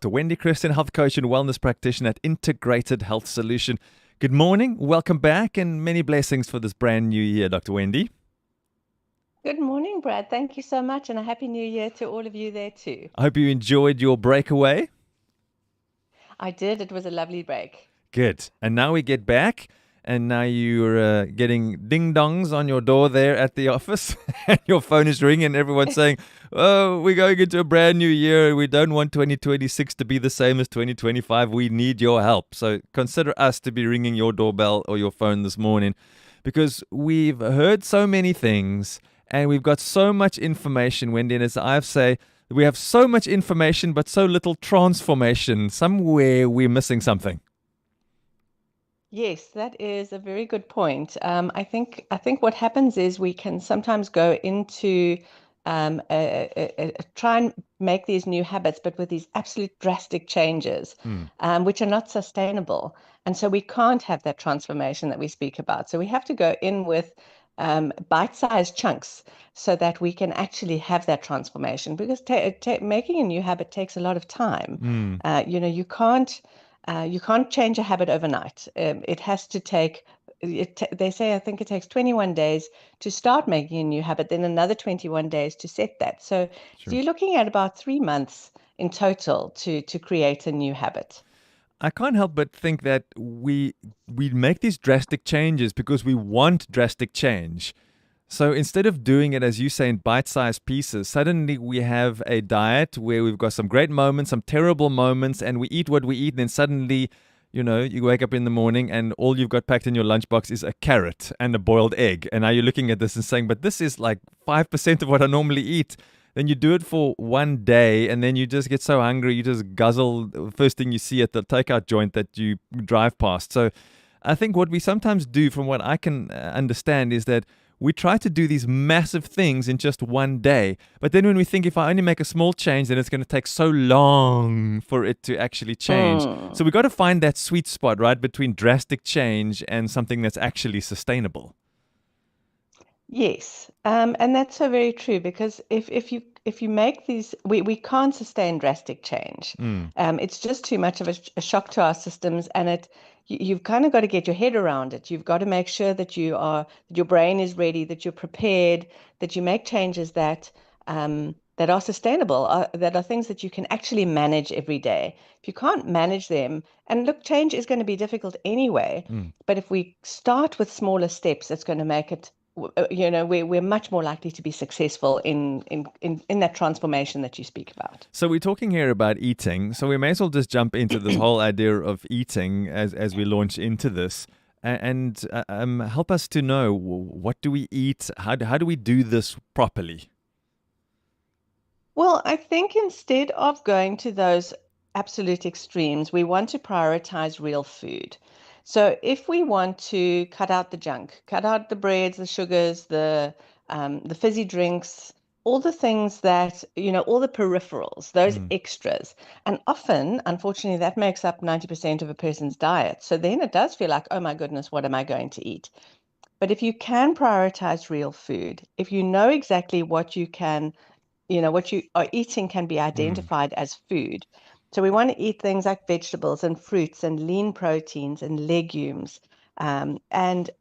Dr. Wendy Christien, health coach and wellness practitioner at Integrated Health Solution. Good morning, welcome back, and many blessings for this brand new year, Dr. Wendy. Good morning, Brad. Thank you so much, and a happy new year to all of you there too. I hope you enjoyed your breakaway. I did. It was a lovely break. Good. And now we get back, and now you're getting ding-dongs on your door there at the office, and your phone is ringing, and everyone's saying, oh, we're going into a brand new year. We don't want 2026 to be the same as 2025. We need your help. So consider us to be ringing your doorbell or your phone this morning, because we've heard so many things, and we've got so much information, Wendy, and as I say, we have so much information, but so little transformation. Somewhere we're missing something. Yes, that is a very good point. I think what happens is we can sometimes go into try and make these new habits, but with these absolute drastic changes, which are not sustainable. And so we can't have that transformation that we speak about. So we have to go in with bite-sized chunks so that we can actually have that transformation, because making a new habit takes a lot of time. You can't change a habit overnight. It has to take, they say, I think it takes 21 days to start making a new habit, then another 21 days to set that. So Sure. you're looking at about 3 months in total to create a new habit. I can't help but think that we make these drastic changes because we want drastic change. So instead of doing it, as you say, in bite-sized pieces, suddenly we have a diet where we've got some great moments, some terrible moments, and we eat what we eat, and then suddenly, you wake up in the morning and all you've got packed in your lunchbox is a carrot and a boiled egg. And now you're looking at this and saying, but this is like 5% of what I normally eat. Then you do it for one day, and then you just get so hungry, you just guzzle the first thing you see at the takeout joint that you drive past. So I think what we sometimes do, from what I can understand, is that we try to do these massive things in just one day. But then when we think, if I only make a small change, then it's going to take so long for it to actually change. So we got to find that sweet spot, right, between drastic change and something that's actually sustainable. Yes, and that's so very true, because if you make these, we can't sustain drastic change. It's just too much of a shock to our systems, and you've kind of got to get your head around it. You've got to make sure that your brain is ready, that you're prepared, that you make changes that are sustainable, that are things that you can actually manage every day. If you can't manage them, and look, change is going to be difficult anyway, but if we start with smaller steps, it's going to make it we're much more likely to be successful in that transformation that you speak about. So we're talking here about eating. So we may as well just jump into this whole idea of eating as we launch into this, and help us to know, what do we eat? How do we do this properly? Well, I think instead of going to those absolute extremes, we want to prioritize real food. So if we want to cut out the junk, cut out the breads, the sugars, the fizzy drinks, all the things that, all the peripherals, those extras. And often, unfortunately, that makes up 90% of a person's diet. So then it does feel like, oh my goodness, what am I going to eat? But if you can prioritize real food, if you know exactly what what you are eating can be Mm. identified as food. So we want to eat things like vegetables and fruits and lean proteins and legumes, and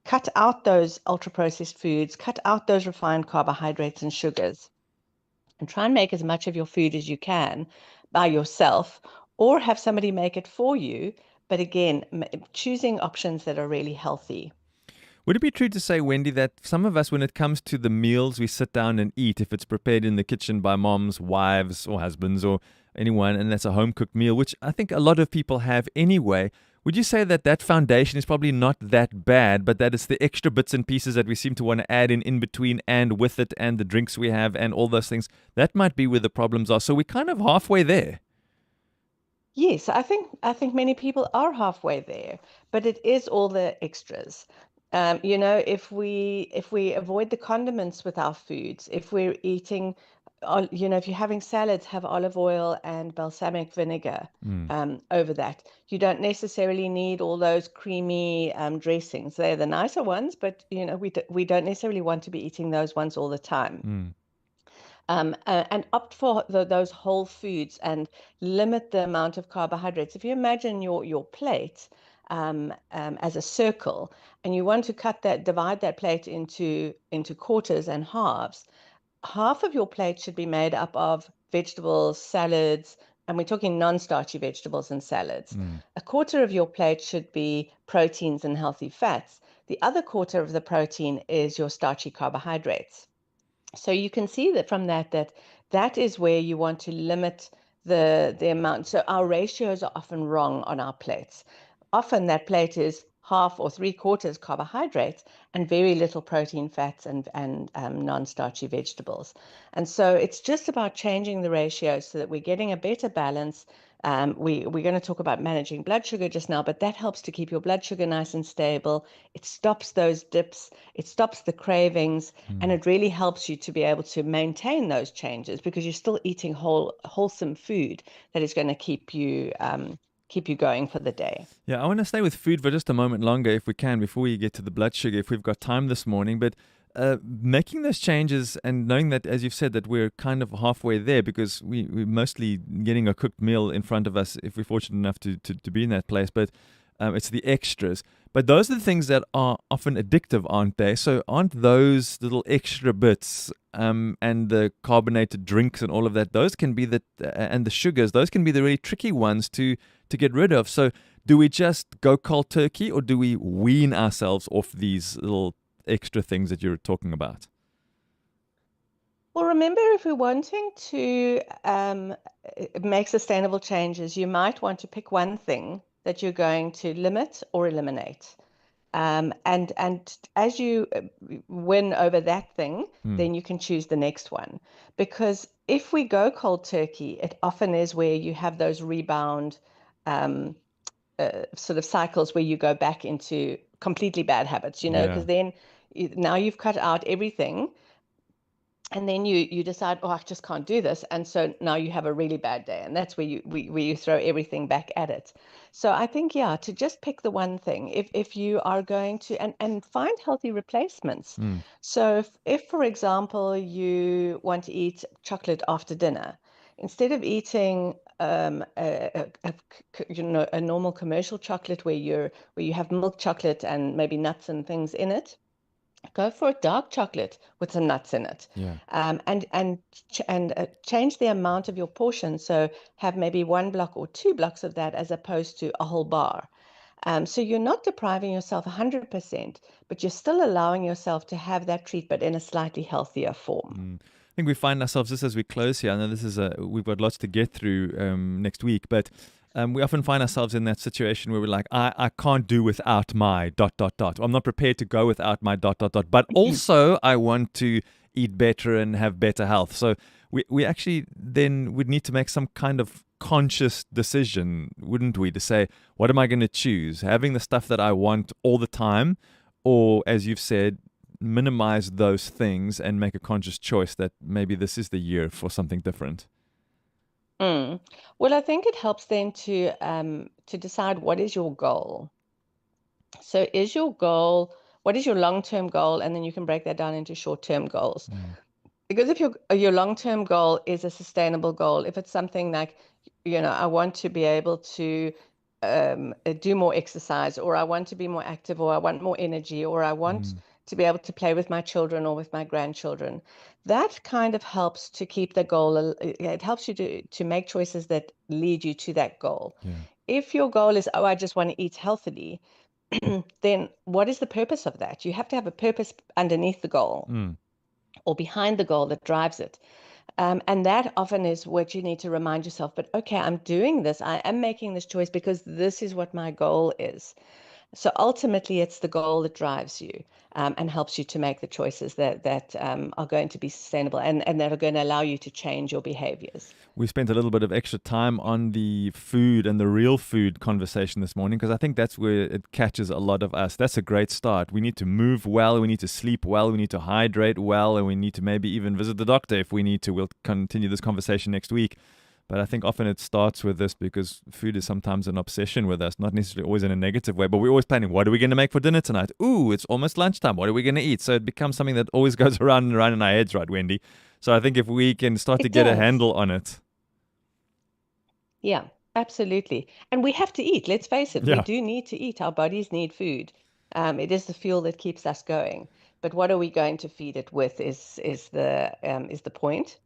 cut out those ultra processed foods, cut out those refined carbohydrates and sugars, and try and make as much of your food as you can by yourself, or have somebody make it for you. But again, choosing options that are really healthy. Would it be true to say, Wendy, that some of us, when it comes to the meals we sit down and eat, if it's prepared in the kitchen by moms, wives, or husbands, or anyone, and that's a home cooked meal, which I think a lot of people have anyway, would you say that that foundation is probably not that bad, but that it's the extra bits and pieces that we seem to want to add in between and with it, and the drinks we have and all those things, that might be where the problems are? So we're kind of halfway there. Yes, I think many people are halfway there, but it is all the extras. If we avoid the condiments with our foods, if we're eating, if you're having salads, have olive oil and balsamic vinegar Mm. over that. You don't necessarily need all those creamy dressings. They're the nicer ones, but we don't necessarily want to be eating those ones all the time. Mm. and opt for those whole foods and limit the amount of carbohydrates. If you imagine your plate as a circle, and you want to divide that plate into quarters and halves, half of your plate should be made up of vegetables, salads, and we're talking non-starchy vegetables and salads. Mm. A quarter of your plate should be proteins and healthy fats. The other quarter of the protein is your starchy carbohydrates. So you can see that from that is where you want to limit the amount. So our ratios are often wrong on our plates. Often that plate is half or three quarters carbohydrates and very little protein, fats, and non-starchy vegetables. And so it's just about changing the ratios so that we're getting a better balance. We're going to talk about managing blood sugar just now, but that helps to keep your blood sugar nice and stable. It stops those dips, it stops the cravings, and it really helps you to be able to maintain those changes because you're still eating wholesome food that is going to keep you going for the day. Yeah, I want to stay with food for just a moment longer, if we can, before we get to the blood sugar, if we've got time this morning. But making those changes and knowing that, as you've said, that we're kind of halfway there because we're mostly getting a cooked meal in front of us if we're fortunate enough to be in that place. But it's the extras. But those are the things that are often addictive, aren't they? So aren't those little extra bits and the carbonated drinks and all of that, those can be and the sugars, those can be the really tricky ones to get rid of. So do we just go cold turkey or do we wean ourselves off these little extra things that you're talking about? Well, remember, if we're wanting to make sustainable changes, you might want to pick one thing that you're going to limit or eliminate. And as you win over that thing, then you can choose the next one. Because if we go cold turkey, it often is where you have those rebound sort of cycles where you go back into completely bad habits, Yeah. because then now you've cut out everything and then you decide, oh, I just can't do this, and so now you have a really bad day, and that's where you throw everything back at it. So I think, yeah, to just pick the one thing, if you are going to, and find healthy replacements. So if for example you want to eat chocolate after dinner, instead of eating a normal commercial chocolate where you have milk chocolate and maybe nuts and things in it, go for a dark chocolate with some nuts in it. Yeah. And change the amount of your portion. So have maybe 1 block or 2 blocks of that as opposed to a whole bar. So you're not depriving yourself 100%, but you're still allowing yourself to have that treat, but in a slightly healthier form. I think we find ourselves, just as we close here, I know we've got lots to get through next week, but we often find ourselves in that situation where we're like, I can't do without my ... I'm not prepared to go without my ... But also I want to eat better and have better health. So we actually then would need to make some kind of conscious decision, wouldn't we, to say, what am I going to choose? Having the stuff that I want all the time, or, as you've said, minimize those things and make a conscious choice that maybe this is the year for something different. Well, I think it helps then to decide what is your goal. So what is your long-term goal? And then you can break that down into short-term goals. Because if your long-term goal is a sustainable goal, if it's something like, I want to be able to do more exercise, or I want to be more active, or I want more energy, or I want to be able to play with my children or with my grandchildren, that kind of helps to keep the goal. It helps you to make choices that lead you to that goal. Yeah. If your goal is, oh, I just want to eat healthily, then what is the purpose of that? You have to have a purpose underneath the goal or behind the goal that drives it. And that often is what you need to remind yourself. But okay, I'm doing this. I am making this choice because this is what my goal is. So ultimately, it's the goal that drives you and helps you to make the choices that are going to be sustainable and that are going to allow you to change your behaviors. We spent a little bit of extra time on the food and the real food conversation this morning because I think that's where it catches a lot of us. That's a great start. We need to move well, we need to sleep well, we need to hydrate well, and we need to maybe even visit the doctor if we need to. We'll continue this conversation next week. But I think often it starts with this because food is sometimes an obsession with us, not necessarily always in a negative way, but we're always planning, what are we going to make for dinner tonight? Ooh, it's almost lunchtime. What are we going to eat? So it becomes something that always goes around and around in our heads, right, Wendy? So I think if we can start to It get a does. handle on it. Yeah, absolutely. And we have to eat. Let's face it, we Yeah. do need to eat. Our bodies need food. It is the fuel that keeps us going. But what are we going to feed it with is the point.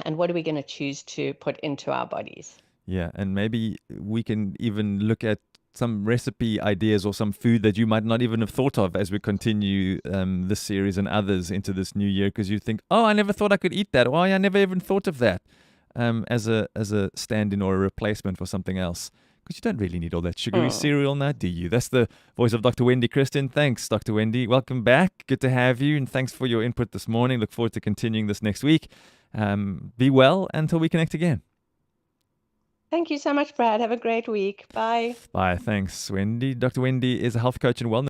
And what are we going to choose to put into our bodies? Yeah, and maybe we can even look at some recipe ideas or some food that you might not even have thought of as we continue this series and others into this new year, because you think, oh, I never thought I could eat that, or I never even thought of that as a stand-in or a replacement for something else. Because you don't really need all that sugary Mm. cereal now, do you? That's the voice of Dr. Wendy Christien. Thanks, Dr. Wendy. Welcome back. Good to have you, and thanks for your input this morning. Look forward to continuing this next week. Be well until we connect again. Thank you so much, Brad. Have a great week. Bye. Bye. Thanks, Wendy. Dr. Wendy is a health coach and wellness